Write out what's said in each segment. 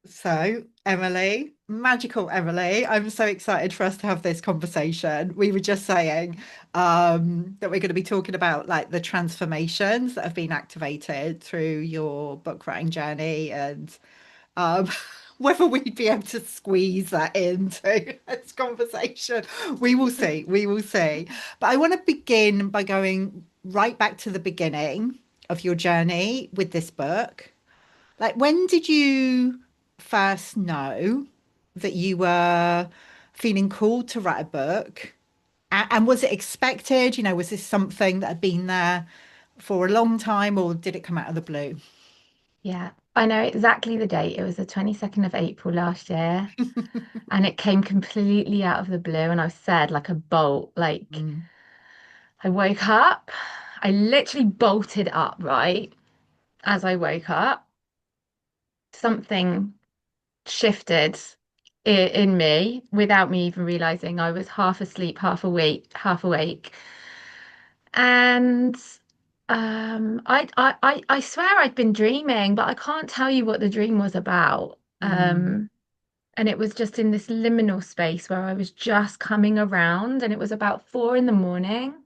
So, Emily, magical Emily, I'm so excited for us to have this conversation. We were just saying that we're going to be talking about like the transformations that have been activated through your book writing journey and um, whether we'd be able to squeeze that into this conversation. We will see. We will see. But I want to begin by going right back to the beginning of your journey with this book. Like, when did you first know that you were feeling called to write a book? And was it expected? Was this something that had been there for a long time, or did it come out of the blue? Yeah, I know exactly the date. It was the 22nd of April last year, and it came completely out of the blue. And I said, like a bolt, like Mm, I woke up, I literally bolted up, right? As I woke up, something shifted in me without me even realizing I was half asleep, half awake. And I swear I'd been dreaming, but I can't tell you what the dream was about. mm, And it was just in this liminal space where I was just coming around, and it was about 4 in the morning.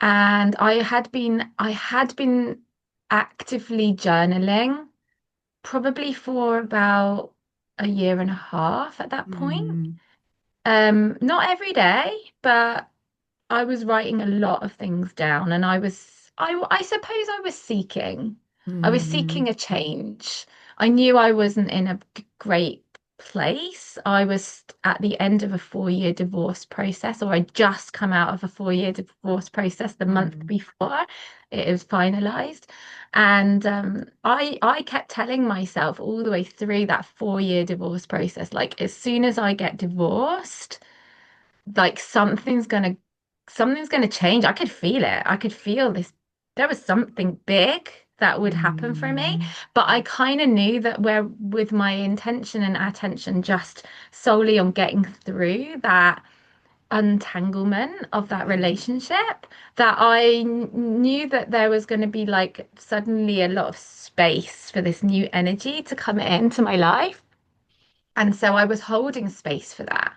And I had been actively journaling probably for about a year and a half at that point. mm, Not every day, but I was writing a lot of things down, and I suppose I was seeking mm, a change. I knew I wasn't in a great place. I was at the end of a 4 year divorce process, or I'd just come out of a 4 year divorce process the month mm, before it was finalized. And I kept telling myself all the way through that 4 year divorce process, like as soon as I get divorced, like something's gonna change. I could feel it. I could feel this. There was something big that would happen for me, mm, but I kind of knew that where with my intention and attention just solely on getting through that untanglement of that yeah. relationship, that knew that there was going to be like suddenly a lot of space for this new energy to come into my life. And so I was holding space for that.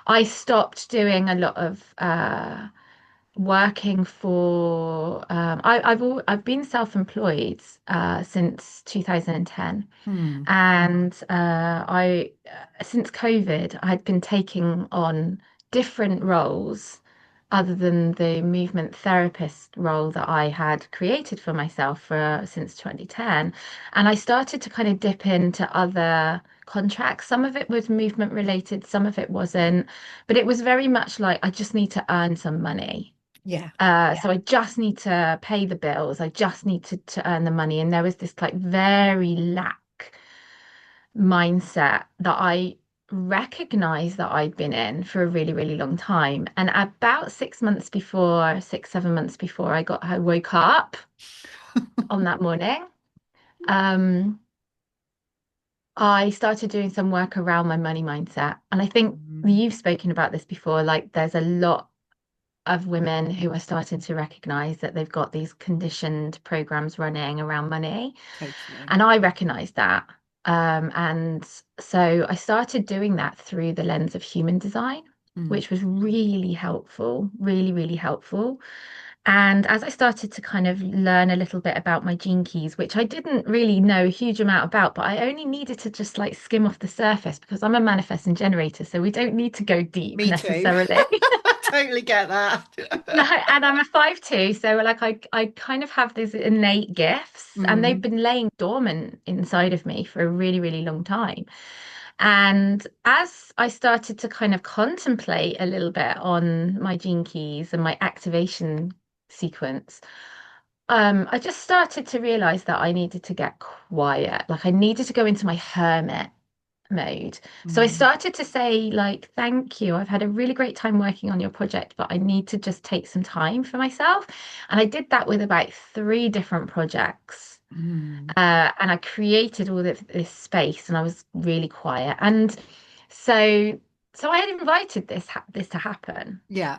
I stopped doing a lot of working for. I've been self-employed since 2010, Mm, and I since COVID I'd been taking on different roles other than the movement therapist role that I had created for myself for since 2010. And I started to kind of dip into other contracts. Some of it was movement related, some of it wasn't, but it was very much like I just need to earn some money. yeah. So I just need to pay the bills. I just need to earn the money. And there was this like very lack mindset that I recognized that I'd been in for a really, really long time. And about 6 months before, 7 months before I woke up on that morning, um, I started doing some work around my money mindset. And I think Mm, you've spoken about this before, like there's a lot of women who are starting to recognize that they've got these conditioned programs running around money. totally. And I recognized that. And so I started doing that through the lens of human design, Mm, which was really helpful, really, really helpful. And as I started to kind of learn a little bit about my gene keys, which I didn't really know a huge amount about, but I only needed to just like skim off the surface because I'm a manifesting generator, so we don't need to go deep me too. necessarily. Totally get No, that. and I'm a 5'2", so like I kind of have these innate gifts, and they've Mm, been laying dormant inside of me for a really, really long time. And as I started to kind of contemplate a little bit on my gene keys and my activation sequence, I just started to realize that I needed to get quiet. Like I needed to go into my hermit mode. So I mm, started to say, like, thank you. I've had a really great time working on your project, but I need to just take some time for myself. And I did that with about three different projects. mm. And I created all this space, and I was really quiet. And so, so I had invited this to happen. Yeah.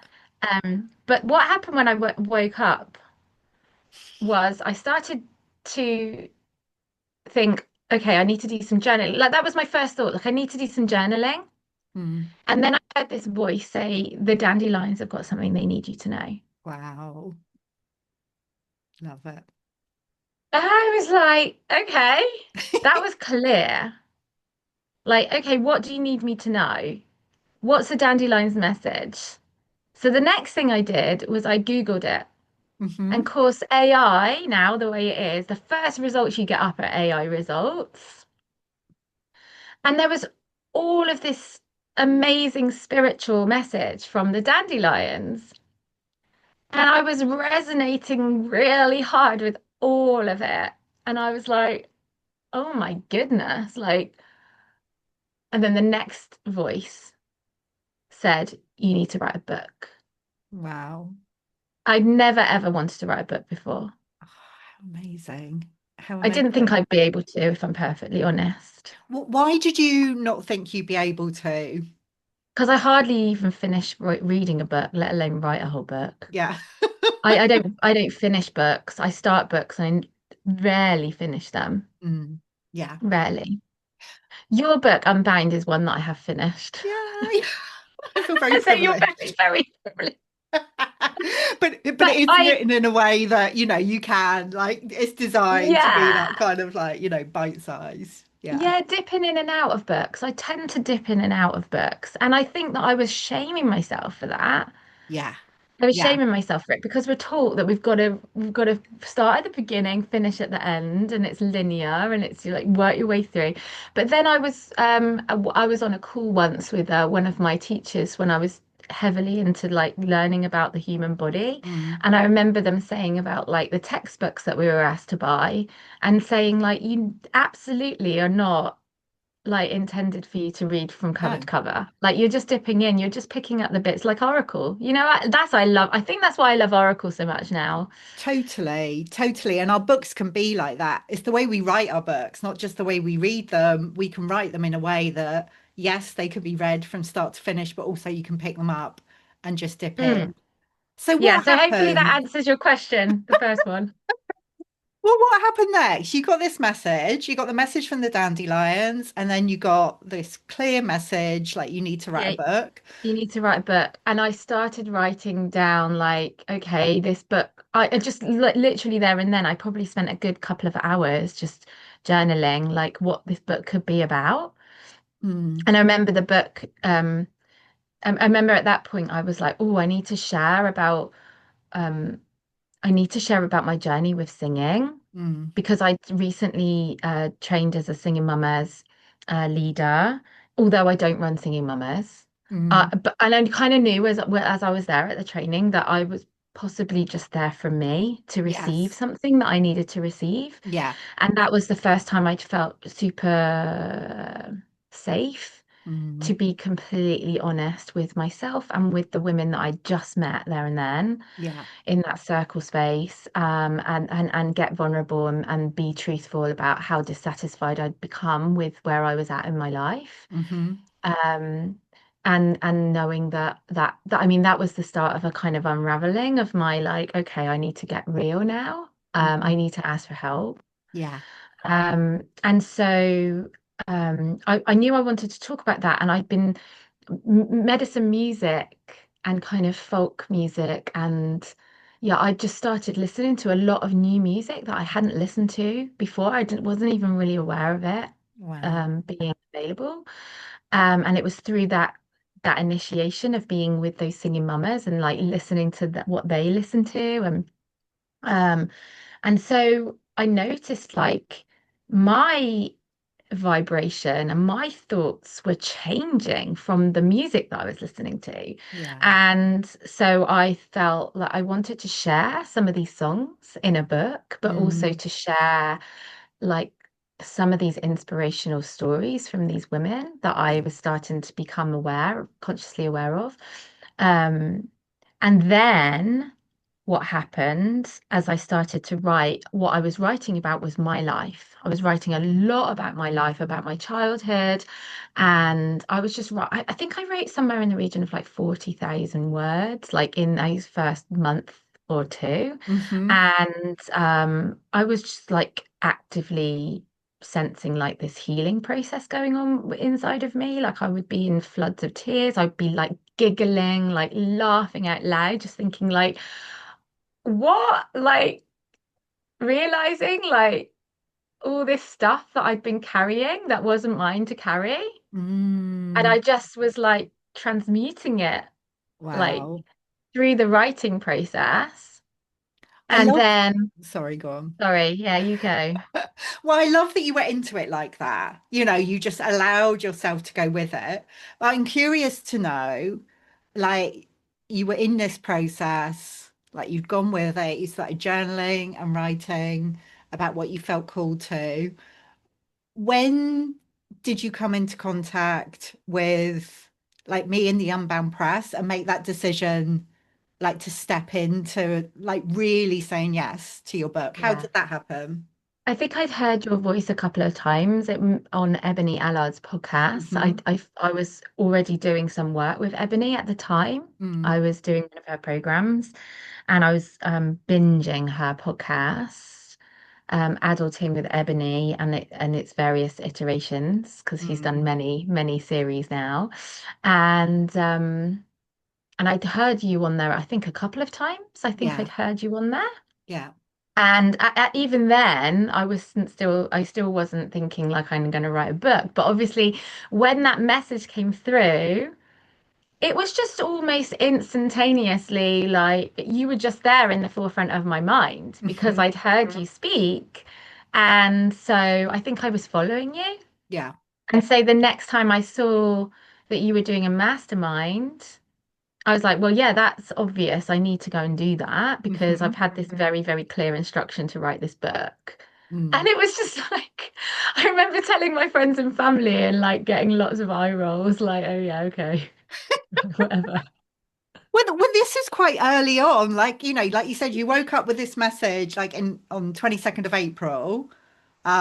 But what happened when I woke up was I started to think. okay, I need to do some journaling. Like that was my first thought. Like I need to do some journaling. Mm. And then I heard this voice say, the dandelions have got something they need you to know. Wow. Love it. I was like, okay, that was clear. Like, okay, what do you need me to know? What's the dandelion's message? So the next thing I did was I Googled it. And of Hmm. course, AI now, the way it is, the first results you get up are AI results. And there was all of this amazing spiritual message from the dandelions. And I was resonating really hard with all of it. And I was like, oh my goodness. Like, and then the next voice said, you need to write a book. Wow. I'd never ever wanted to write a book before. Oh, how amazing. How I didn't think amazing. I'd be able to, if I'm perfectly honest, Why did you not think you'd be able to? because I hardly even finish reading a book, let alone write a whole book. Yeah. I don't finish books. I start books and I rarely finish them. Mm. Yeah. Rarely. Your book, Unbound, is one that I have finished. Yay. I feel very So your book privileged. is very privileged. But But it is I, written in a way that, you can, like, it's designed to be that yeah, kind of like, bite size. Yeah. yeah, dipping in and out of books. I tend to dip in and out of books. And I think that I was shaming myself for that. Yeah. I was Yeah. shaming myself for it because we're taught that we've got to start at the beginning, finish at the end, and it's linear and it's you like work your way through. But then I was on a call once with one of my teachers when I was heavily into like learning about the human body, Mm. and I remember them saying about like the textbooks that we were asked to buy and saying like you absolutely are not like intended for you to read from cover to No. cover. Like you're just dipping in, you're just picking up the bits like Oracle. I think that's why I love Oracle so much now. Totally, totally. And our books can be like that. It's the way we write our books, not just the way we read them. We can write them in a way that, yes, they could be read from start to finish, but also you can pick them up and just dip Mm. in. So Yeah, what so hopefully that happened? answers your question, the first one. Well, what happened next? You got this message, you got the message from the Dandelions, and then you got this clear message like you need to write a Yeah, book. you need to write a book. And I started writing down like, okay, this book, I just literally there and then I probably spent a good couple of hours just journaling like what this book could be about. Mm, And I remember the book, I remember at that point I was like, oh, um I need to share about my journey with singing mm, because I recently trained as a singing mamas leader, although I don't run singing mamas. mm. But and I kind of knew as I was there at the training that I was possibly just there for me to receive Yes. something that I needed to receive. Yeah. And that was the first time I felt super safe to Mm, be completely honest with myself and with the women that I just met there and then yeah. in that circle space, and get vulnerable and be truthful about how dissatisfied I'd become with where I was at in my life. Hmm. Um, and knowing that I mean that was the start of a kind of unraveling of my like, okay, I need to get real now. I Hmm. need to ask for help. Yeah. And so I knew I wanted to talk about that, and I'd been medicine music and kind of folk music, and yeah, I just started listening to a lot of new music that I hadn't listened to before. Wasn't even really aware of it Wow. being available. And it was through that initiation of being with those singing mamas and like listening to what they listen to, um and so I noticed like my vibration and my thoughts were changing from the music that I was listening to. Yeah. And so I felt that I wanted to share some of these songs in a book, but also Mm, to share like some of these inspirational stories from these women that I yeah. was starting to become consciously aware of. Um, and then what happened as I started to write, what I was writing about was my life. I was writing a lot about my life, about my childhood. And I was just, I think I wrote somewhere in the region of like 40,000 words, like in those first month or two. Hmm. And I was just like actively sensing like this healing process going on inside of me. Like I would be in floods of tears. I'd be like giggling, like laughing out loud, just thinking like, what? Like realizing like all this stuff that I'd been carrying that wasn't mine to carry. And Mm, I just was like transmuting it like wow. through the writing process. I And love, then, sorry, go on. sorry, yeah, you go. Well, I love that you went into it like that. You just allowed yourself to go with it. But I'm curious to know, like, you were in this process, like you'd gone with it, you started journaling and writing about what you felt called to. When did you come into contact with like me in the Unbound Press and make that decision, like to step into like really saying yes to your book? How Yeah. did that happen? I think I'd heard your voice a couple of times on Ebony Allard's podcast. Hmm. I was already doing some work with Ebony at the time. I Mm, was doing one of her programs and I was binging her podcast, Adulting with Ebony and its various iterations because she's done mm, many series now. And and I'd heard you on there, I think a couple of times. I think yeah, I'd heard you on there. yeah. And even then, I still wasn't thinking like I'm going to write a book. But obviously, when that message came through, it was just almost instantaneously like you were just there in the forefront of my mind because Hmm. I'd heard you speak. And so I think I was following you. Yeah. And so the next time I saw that you were doing a mastermind, I was like, well, yeah, that's obvious. I need to go and do that because I've Hmm. had this very clear instruction to write this book. And Mm. it was just like, I remember telling my friends and family and like getting lots of eye rolls, like, oh, yeah, okay, whatever. Well, this is quite early on. Like, like you said, you woke up with this message like in on 22nd of April,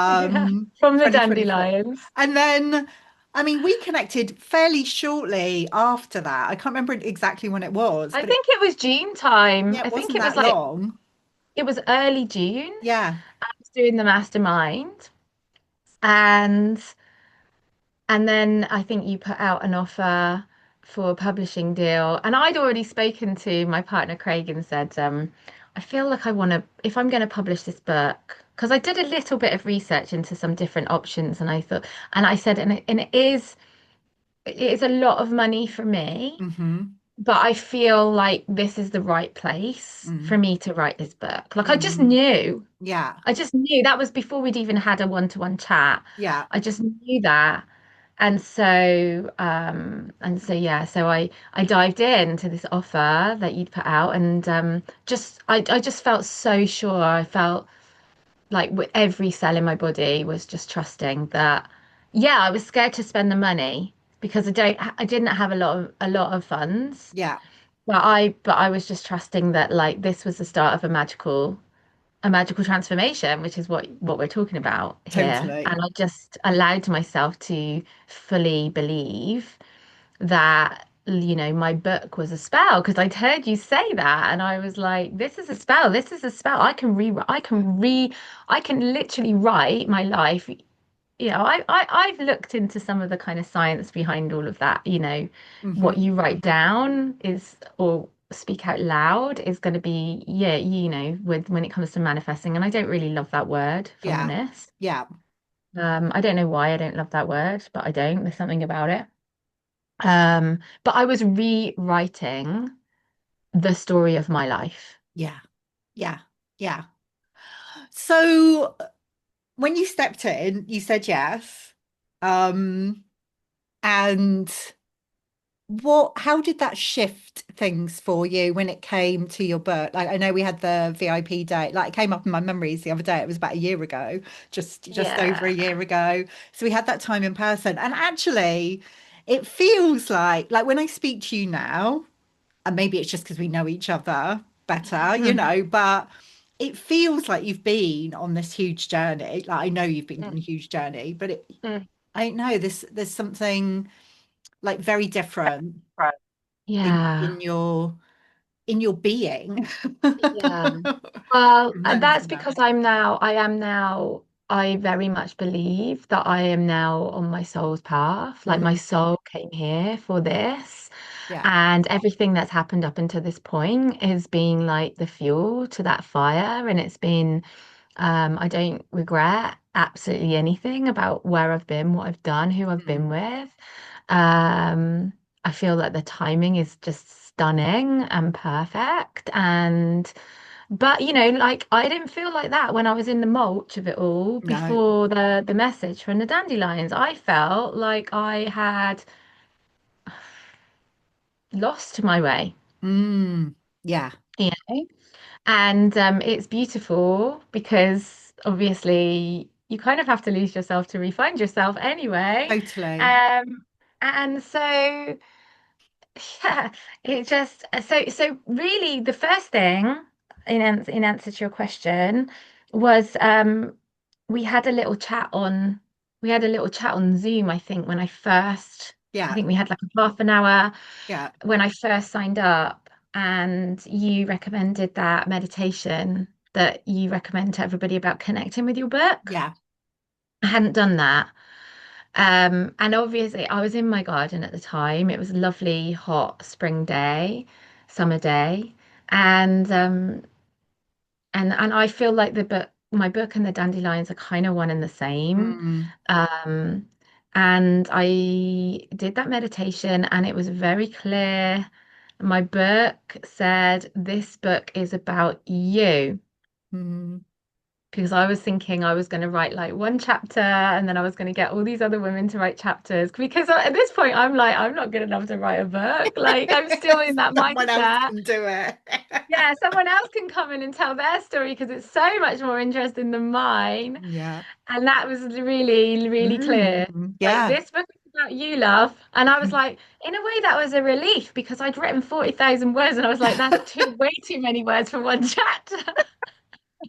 Yeah, from the 2024. Dandelions. And then, I mean, we connected fairly shortly after that. I can't remember exactly when it was, I but it, think it was June time. yeah, I it think wasn't it was that like, long. it was early June. Yeah. I was doing the mastermind. And then I think you put out an offer for a publishing deal. And I'd already spoken to my partner Craig and said, I feel like I want to, if I'm going to publish this book, because I did a little bit of research into some different options, and I thought, and I said, and it is a lot of money for me, Hmm. but I feel like this is the right place for Mm. me to write this book. Like Hmm. Yeah. I just knew that was before we'd even had a one-to-one chat. Yeah. I just knew that. And so yeah, so I dived into this offer that you'd put out and I just felt so sure. I felt like with every cell in my body was just trusting that yeah, I was scared to spend the money because I didn't have a lot of funds. Yeah. But I was just trusting that like this was the start of a magical transformation, which is what we're talking about here. Totally. And I just allowed myself to fully believe that, you know, my book was a spell because I'd heard you say that, and I was like, this is a spell. This is a spell. I can literally write my life. You know, I've looked into some of the kind of science behind all of that. You know, what Hmm. you write down is or speak out loud is going to be, yeah, you know, when it comes to manifesting. And I don't really love that word, if I'm Yeah. honest. Yeah. I don't know why I don't love that word, but I don't. There's something about it. But I was rewriting the story of my life. Yeah. Yeah. Yeah. So when you stepped in, you said yes. Um, and how did that shift things for you when it came to your book? Like, I know we had the VIP day, like it came up in my memories the other day. It was about a year ago, just over a Yeah. year ago. So we had that time in person. And actually, it feels like when I speak to you now, and maybe it's just because we know each other better, but it feels like you've been on this huge journey. Like I know you've been on a huge journey, but I don't know, there's something like very different Right. in Yeah. your being Yeah. Well, from then to that's now. because I am now. I very much believe that I am now on my soul's path. Like my Mm, soul came here for this. yeah. And everything that's happened up until this point is being like the fuel to that fire. And it's been, I don't regret absolutely anything about where I've been, what I've done, who I've been Mm, with. Um, I feel that the timing is just stunning and perfect. And but like I didn't feel like that when I was in the mulch of it all no. before the message from the dandelions. I felt like I had lost my way, Mm, yeah, you know? And it's beautiful because obviously you kind of have to lose yourself to refine yourself anyway. totally. Um, and so yeah, it just so really the first thing in answer to your question was we had a little chat on Zoom, I think, I Yeah, think we had like a half an hour yeah, when I first signed up, and you recommended that meditation that you recommend to everybody about connecting with your book. yeah. I hadn't done that. And obviously I was in my garden at the time. It was a lovely, hot spring day, summer day. And and I feel like my book and the dandelions are kind of one and the same. Mm, Um, and I did that meditation and it was very clear. My book said, "This book is about you." mm. Because I was thinking I was going to write like one chapter and then I was going to get all these other women to write chapters. Because at this point, I'm like, I'm not good enough to write a book. Like, I'm still in that Someone else mindset. can do it. Yeah, someone else can come in and tell their story because it's so much more interesting than mine. Yeah. And that was really, really clear. Mm, Like, yeah. this book is about you, love. And I was like, in a way, that was a relief because I'd written 40,000 words and I was like, that's way too many words for one chapter.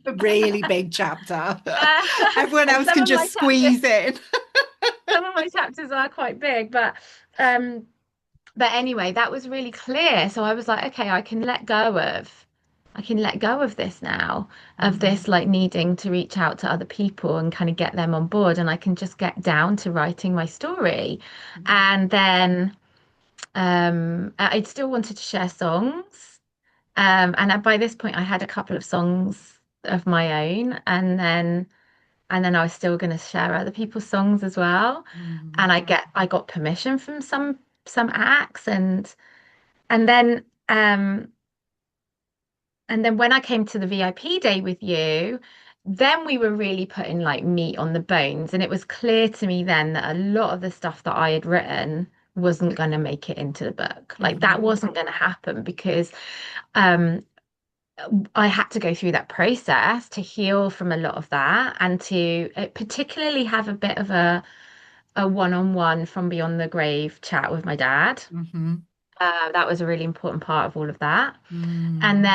A really big chapter. Uh, Everyone and else can just squeeze in. some of my chapters are quite big, um, but anyway, that was really clear. So I was like, okay, I can let go of this now, of Mm, this like needing to reach out to other people and kind of get them on board, and I can just get down to writing my story. mm, And then I still wanted to share songs. And by this point, I had a couple of songs of my own, and then I was still going to share other people's songs as well. mm, And I got permission from some acts, and then and then when I came to the VIP day with you, then we were really putting like meat on the bones, and it was clear to me then that a lot of the stuff that I had written wasn't going to make it into the book. Like that mhm, wasn't going to happen because um I had to go through that process to heal from a lot of that and to particularly have a bit of a one-on-one from beyond the grave chat with my dad. mhm, That was a really important part of all of that. mm,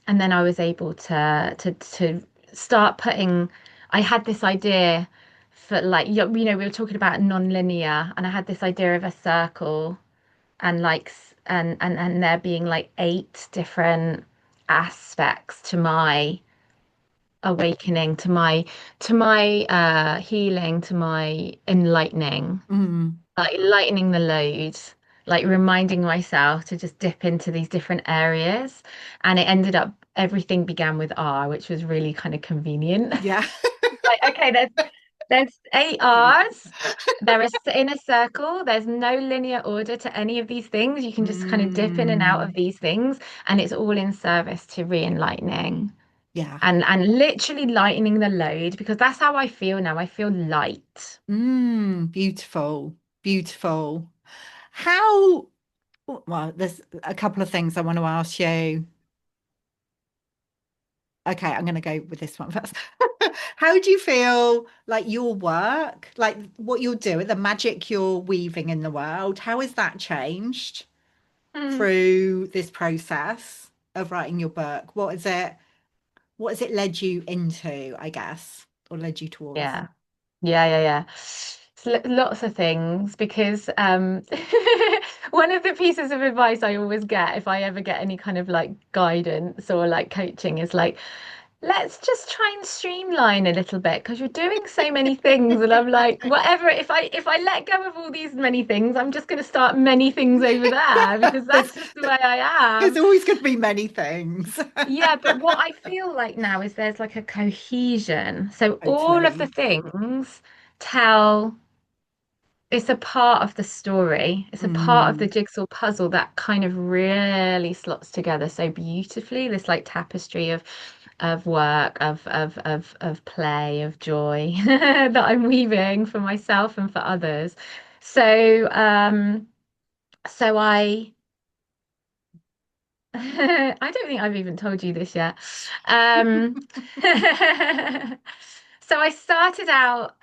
And then I was able to start putting. I had this idea for like we were talking about non-linear, and I had this idea of a circle and and there being like 8 different aspects to my awakening, to my healing, to my enlightening, mm. like lightening the load, like reminding myself to just dip into these different areas. And it ended up everything began with R, which was really kind of convenient. Yeah. Like, okay, there's 8 R's. They're in a circle. There's no linear order to any of these things. You can just kind of dip in and out of Mm, these things, and it's all in service to re-enlightening yeah. and literally lightening the load because that's how I feel now. I feel light. Beautiful. Beautiful. How, well, there's a couple of things I want to ask you. Okay, I'm going to go with this one first. How do you feel like your work, like what you're doing, the magic you're weaving in the world, how has that changed Mm. through this process of writing your book? What has it led you into, I guess, or led you towards? Yeah. Yeah. So, lots of things because one of the pieces of advice I always get if I ever get any kind of like guidance or like coaching is like let's just try and streamline a little bit because you're doing so many things. And I'm like, whatever, if I let go of all these many things, I'm just going to start many things over there because There's that's just the way I there's am. always going to be many things. Yeah, but what I feel like now is there's like a cohesion. So all of the Totally. things tell, it's a part of the story. It's a part of the Mm, jigsaw puzzle that kind of really slots together so beautifully. This like tapestry of work, of play, of joy that I'm weaving for myself and for others. So so I don't think I've even told you this yet. Um, so I started out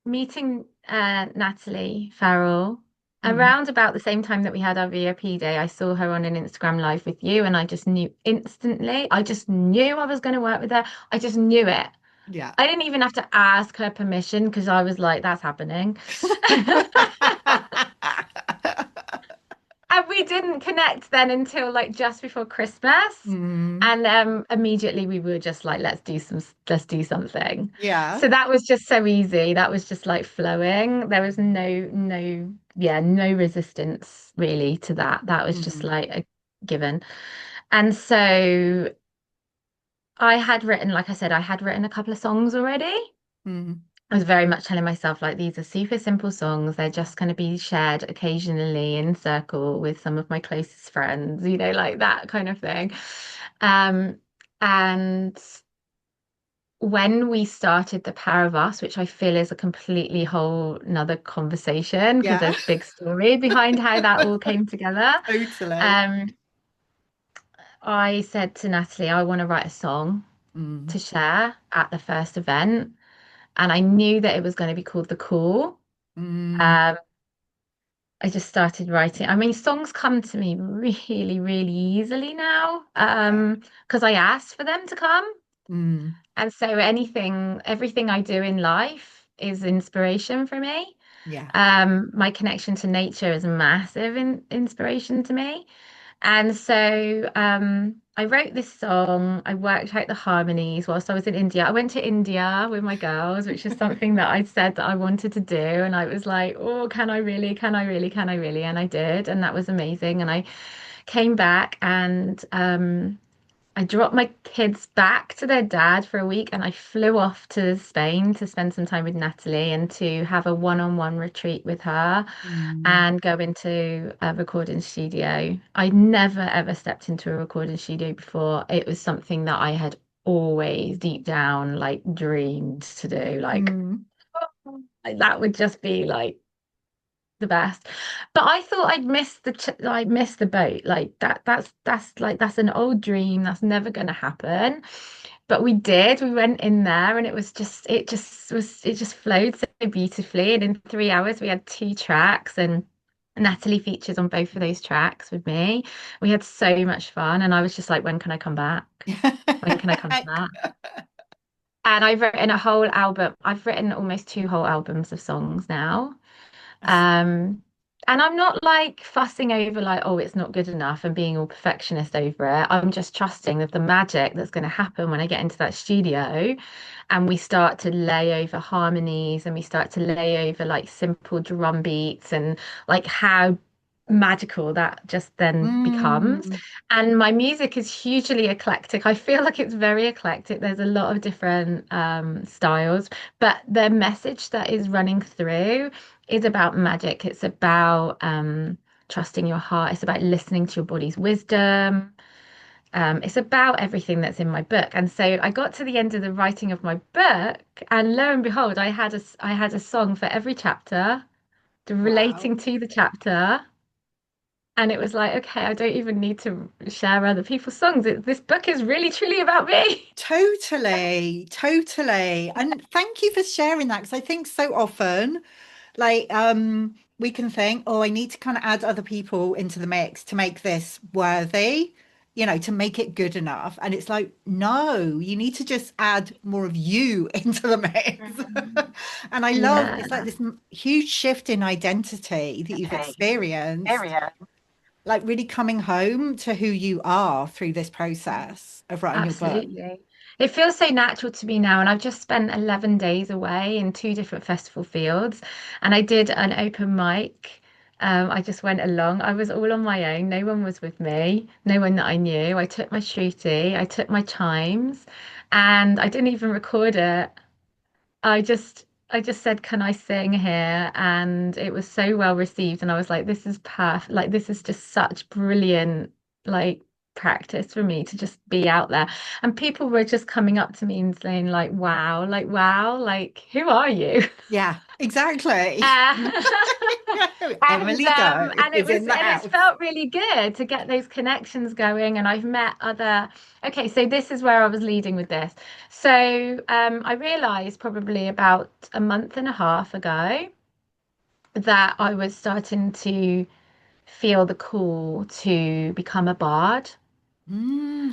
meeting Natalie Farrell mm, around about the same time that we had our VOP day. I saw her on an Instagram live with you, and I just knew instantly. I just knew I was going to work with her. I just knew it. yeah. I didn't even have to ask her permission because I was like, that's happening. And we didn't connect then until like just before Christmas. Mm, And immediately we were just like, let's do something. yeah. So that was just so easy. That was just like flowing. There was yeah, no resistance really to that. That was just Mm, like a given. And so I had written, like I said, I had written a couple of songs already. mm, I was very much telling myself, like, these are super simple songs. They're just going to be shared occasionally in circle with some of my closest friends, like that kind of thing. Um, and when we started The Pair of Us, which I feel is a completely whole another conversation because yeah. there's big story behind how that all came together. Totally. Um, I said to Natalie, I want to write a song to Mm, share at the first event. And I knew that it was going to be called The Call. mm, Um, I just started writing. I mean, songs come to me really, really easily now, yeah. because I asked for them to come. Mm, And so everything I do in life is inspiration for me. yeah. My connection to nature is a massive inspiration to me. And so I wrote this song. I worked out the harmonies whilst I was in India. I went to India with my girls, which is something that I'd said that I wanted to do. And I was like, oh, can I really? Can I really? Can I really? And I did. And that was amazing. And I came back and I dropped my kids back to their dad for a week and I flew off to Spain to spend some time with Natalie and to have a one-on-one retreat with her Mm, and go into a recording studio. I never ever stepped into a recording studio before. It was something that I had always deep down like dreamed to do. mm, Like that would just be like the best. But I thought I'd missed the boat. Like that's an old dream. That's never going to happen. But we did. We went in there and it just flowed so beautifully. And in 3 hours we had two tracks and Natalie features on both of those tracks with me. We had so much fun and I was just like, when can I come back? When can I come back? And I've written a whole album. I've written almost two whole albums of songs now. Um, and I'm not like fussing over like, oh, it's not good enough and being all perfectionist over it. I'm just trusting that the magic that's going to happen when I get into that studio and we start to lay over harmonies and we start to lay over like simple drum beats and like how magical that just then becomes. mm, And my music is hugely eclectic. I feel like it's very eclectic. There's a lot of different styles, but the message that is running through is about magic. It's about trusting your heart. It's about listening to your body's wisdom. It's about everything that's in my book. And so I got to the end of the writing of my book, and lo and behold, I had a song for every chapter relating wow. to the chapter. And it was like, okay, I don't even need to share other people's songs. This book is really truly about me. Totally, totally. And thank you for sharing that because I think so often, like, we can think, oh, I need to kind of add other people into the mix to make this worthy, to make it good enough. And it's like, no, you need to just add more of you into the mix. Mhm. And I love Yeah. it's like this huge shift in identity that you've Okay. experienced. Area. like really coming home to who you are through this process of writing your book. Absolutely. It feels so natural to me now. And I've just spent 11 days away in two different festival fields. And I did an open mic. I just went along. I was all on my own. No one was with me, no one that I knew. I took my shruti, I took my chimes, and I didn't even record it. I just said, "Can I sing here?" And it was so well received. And I was like, "This is perfect. Like, this is just such brilliant, like, practice for me to just be out there." And people were just coming up to me and saying, like, wow, like, who are you?" Yeah, exactly. Uh, Emily Doe and is in the it's house. felt really good to get those connections going. And I've met other. Okay, so this is where I was leading with this. So I realized probably about a month and a half ago that I was starting to feel the call to become a bard. Mm.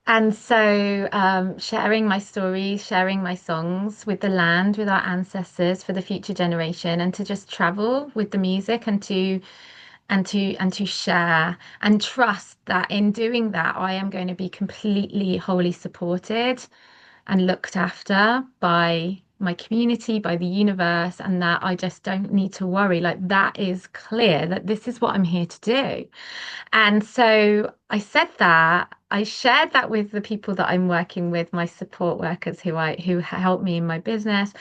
And so sharing my stories, sharing my songs with the land, with our ancestors for the future generation, and to just travel with the music and to share and trust that in doing that, I am going to be completely wholly supported and looked after by my community, by the universe, and that I just don't need to worry. Like that is clear that this is what I'm here to do. And so I said that, I shared that with the people that I'm working with, my support workers who help me in my business.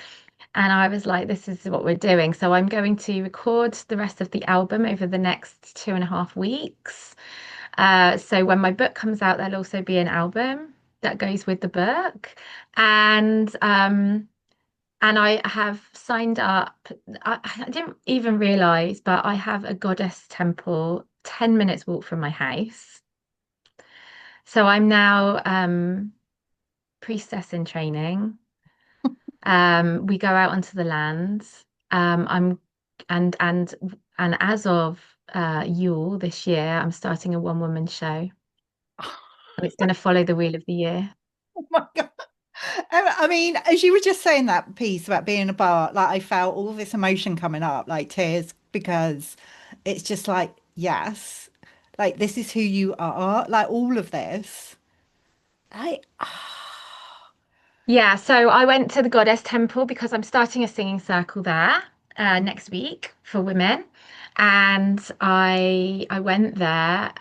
And I was like, this is what we're doing. So I'm going to record the rest of the album over the next 2.5 weeks. So when my book comes out, there'll also be an album that goes with the book. And I have signed up. I didn't even realize, but I have a goddess temple 10 minutes walk from my house. So I'm now priestess in training. We go out onto the lands. I'm and and and as of Yule this year, I'm starting a one-woman show, and it's going to follow the Wheel of the Year. Oh my God. I mean, as you were just saying that piece about being a bar, like I felt all this emotion coming up, like tears, because it's just like, yes, like this is who you are, like all of this. I, Yeah, so I went to the Goddess Temple because I'm starting a singing circle there next week for women, and I went there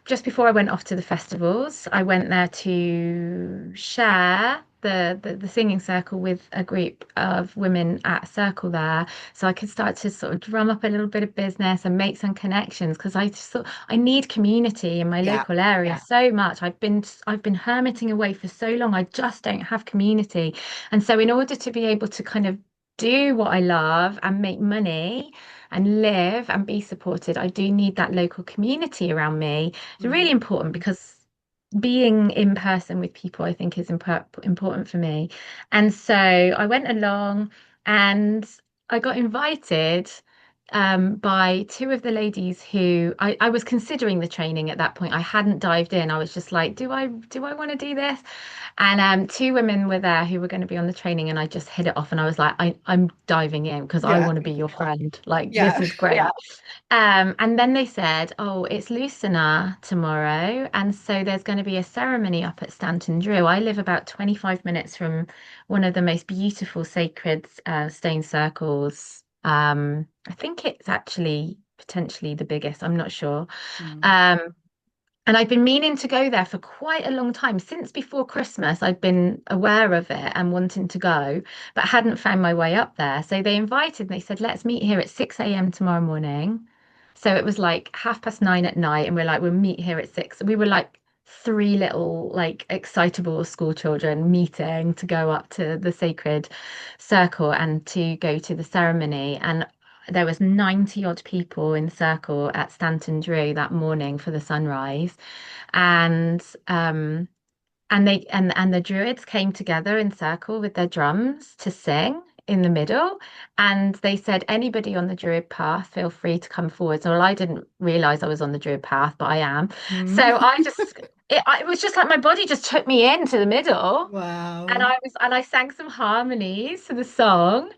just before I went off to the festivals. I went there to share the singing circle with a group of women at a circle there, so I could start to sort of drum up a little bit of business and make some connections because I just thought I need community in my yeah. local area so much. I've been hermiting away for so long. I just don't have community. And so in order to be able to kind of do what I love and make money and live and be supported, I do need that local community around me. It's really Mm. important because being in person with people, I think, is important for me. And so I went along and I got invited by two of the ladies who I was considering the training at that point. I hadn't dived in. I was just like, do I want to do this? And two women were there who were going to be on the training, and I just hit it off. And I was like, I'm diving in because I Yeah. want to be your friend. Like, this Yeah. is great. Yeah. And then they said, oh, it's Lucina tomorrow. And so there's going to be a ceremony up at Stanton Drew. I live about 25 minutes from one of the most beautiful sacred stone circles. I think it's actually potentially the biggest. I'm not sure. Mm. Um, and I've been meaning to go there for quite a long time. Since before Christmas, I've been aware of it and wanting to go, but hadn't found my way up there. So they invited, they said, let's meet here at 6 a.m. tomorrow morning. So it was like 9:30 at night, and we're like, we'll meet here at 6. We were like three little, like, excitable school children meeting to go up to the sacred circle and to go to the ceremony. And there was 90 odd people in the circle at Stanton Drew that morning for the sunrise. And and the Druids came together in circle with their drums to sing in the middle. And they said, anybody on the Druid path, feel free to come forward. So well, I didn't realize I was on the Druid path, but I am. So Mm. it was just like my body just took me into the middle. Wow. And I sang some harmonies to the song.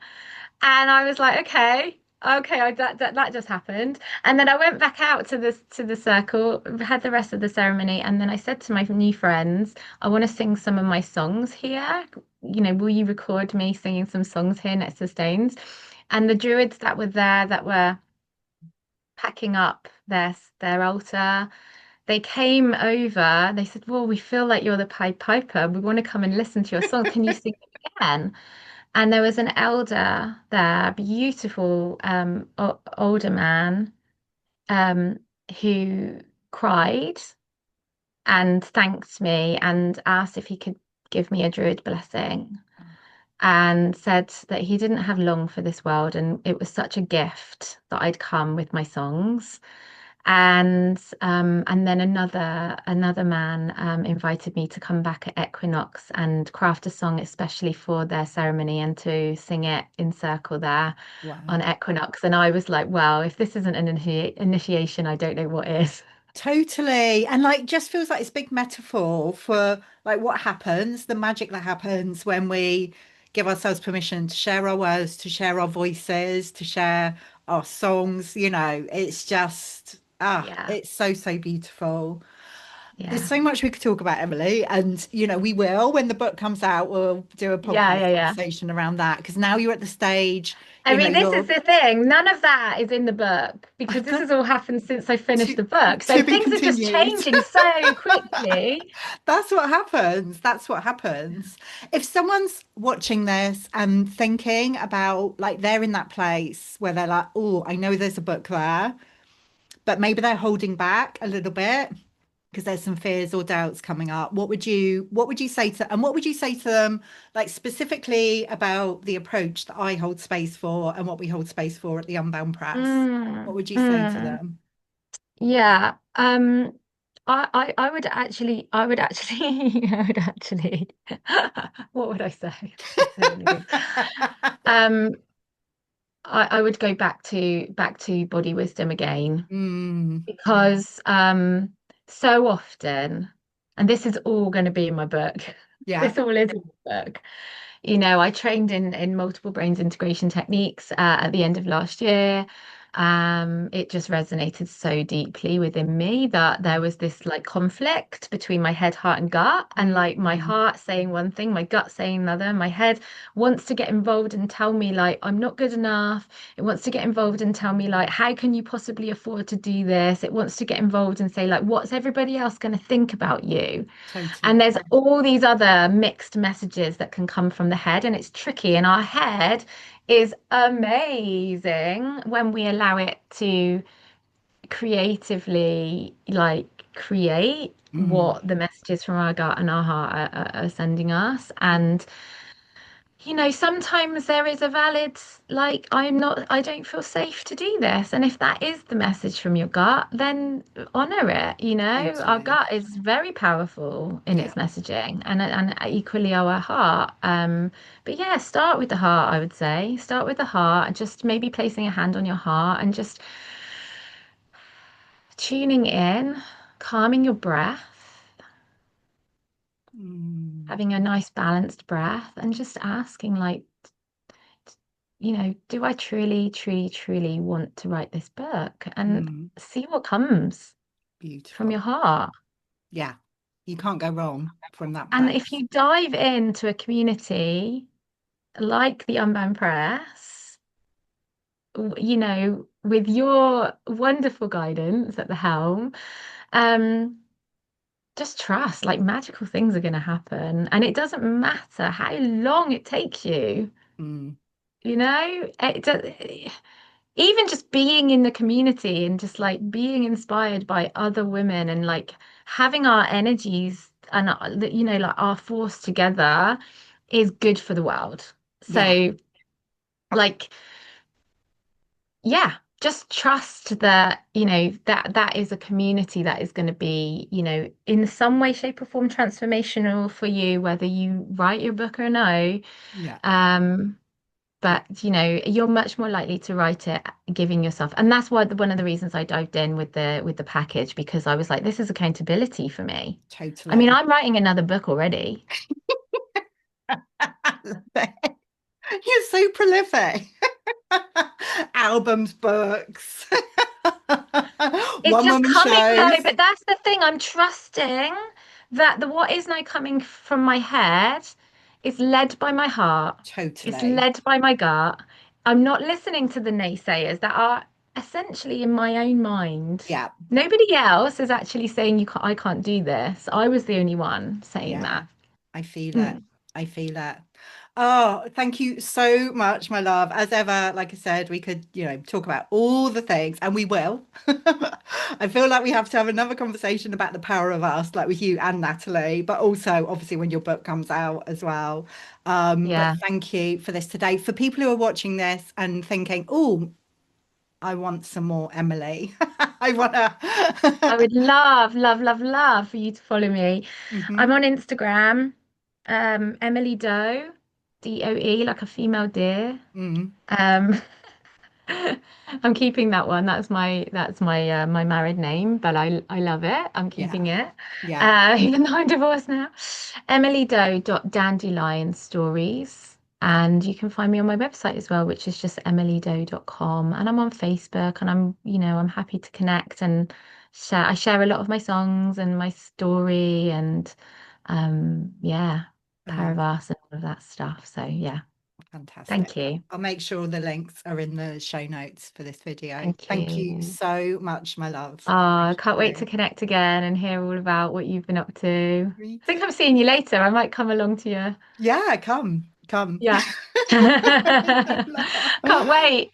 And I was like, okay. Okay, that just happened. And then I went back out to the circle, had the rest of the ceremony, and then I said to my new friends, I want to sing some of my songs here. Will you record me singing some songs here next to Staines? And the druids that were there that were packing up their altar, they came over, they said, well, we feel like you're the Pied Piper. We want to come and listen to your song. Can you sing it again? And there was an elder there, beautiful older man, um, who cried and thanked me and asked if he could give me a druid blessing and said that he didn't have long for this world and it was such a gift that I'd come with my songs. And then another man invited me to come back at equinox and craft a song especially for their ceremony and to sing it in circle there on Wow. equinox. And I was like, well, if this isn't an initiation, I don't know what is. Totally. And like just feels like it's a big metaphor for like what happens, the magic that happens when we give ourselves permission to share our words, to share our voices, to share our songs, it's just Yeah, it's so, so beautiful. There's yeah, so much we could talk about, Emily, and we will when the book comes out, we'll do a yeah, podcast yeah, yeah. conversation around that because now you're at the stage, I mean, this is you're the thing. None of that is in the book because this that has all happened since I finished to the book. So to be things are just continued. changing so quickly. That's what happens. That's what happens. If someone's watching this and thinking about like they're in that place where they're like, oh, I know there's a book there, but maybe they're holding back a little bit because there's some fears or doubts coming up. What would you say to and what would you say to them like specifically about the approach that I hold space for and what we hold space for at the Unbound Press? What Mm, would you say to mm. them? Yeah. I would actually, I would actually, what would I say? I say so many things. Um, I would go back to body wisdom again Mm, because so often, and this is all going to be in my book. yeah. This all is in the book. I trained in multiple brains integration techniques at the end of last year. It just resonated so deeply within me that there was this like conflict between my head, heart, and gut, and like my Mm, heart saying one thing, my gut saying another. My head wants to get involved and tell me like I'm not good enough. It wants to get involved and tell me like how can you possibly afford to do this? It wants to get involved and say like what's everybody else going to think about you? And totally. there's all these other mixed messages that can come from the head, and it's tricky. And our head is amazing when we allow it to creatively like create Mm, what the messages from our gut and our heart are sending us. And sometimes there is a valid, like, I don't feel safe to do this. And if that is the message from your gut, then honor it. Our totally. gut is very powerful in Yeah, its messaging and equally our heart. But yeah, start with the heart, I would say. Start with the heart and just maybe placing a hand on your heart and just tuning in, calming your breath, mm, having a nice balanced breath, and just asking, like, do I truly, truly, truly want to write this book and mm, see what comes from your beautiful. heart? Yeah, you can't go wrong from that And if place. you dive into a community like the Unbound Press, with your wonderful guidance at the helm, um, just trust, like magical things are going to happen. And it doesn't matter how long it takes you, Mm, it does, even just being in the community and just like being inspired by other women and like having our energies and like our force together is good for the world. yeah, So like yeah, just trust that that is a community that is going to be in some way, shape, or form transformational for you, whether you write your book or no. yeah, Um, yeah, but you're much more likely to write it giving yourself, and that's why one of the reasons I dived in with the package, because I was like, this is accountability for me. I mean, totally. I'm writing another book already. I love it. You're so prolific. albums, books, It's one just woman coming though, shows. but that's the thing. I'm trusting that the what is now coming from my head is led by my heart. It's Totally. led by my gut. I'm not listening to the naysayers that are essentially in my own mind. Yeah. Nobody else is actually saying I can't do this. I was the only one saying Yeah. that. I feel it. Mm, I feel it. Oh, thank you so much, my love. As ever, like I said, we could, talk about all the things, and we will. I feel like we have to have another conversation about the power of us, like with you and Natalie, but also obviously when your book comes out as well. But yeah. thank you for this today. For people who are watching this and thinking, oh, I want some more Emily. I want I to. would love, love, love, love for you to follow me. I'm hmm on Instagram, Emily Doe, Doe, like a female deer. mm Um, I'm keeping that one. That's my my married name, but I love it. I'm Yeah. keeping it. Yeah. Even though I'm divorced now. Emily Doe dot Dandelion Stories. And you can find me on my website as well, which is just emilydoe.com. And I'm on Facebook and I'm happy to connect and share. I share a lot of my songs and my story and yeah, Power of Oh, Us and all of that stuff. So yeah, fantastic. thank you. I'll make sure the links are in the show notes for this video. Thank Thank you you. so much, my love. I Thank can't wait to you. connect again and hear all about what you've been up to. I think I'm seeing you later. I might come along to you. Yeah, come, come. Yeah. Can't wait.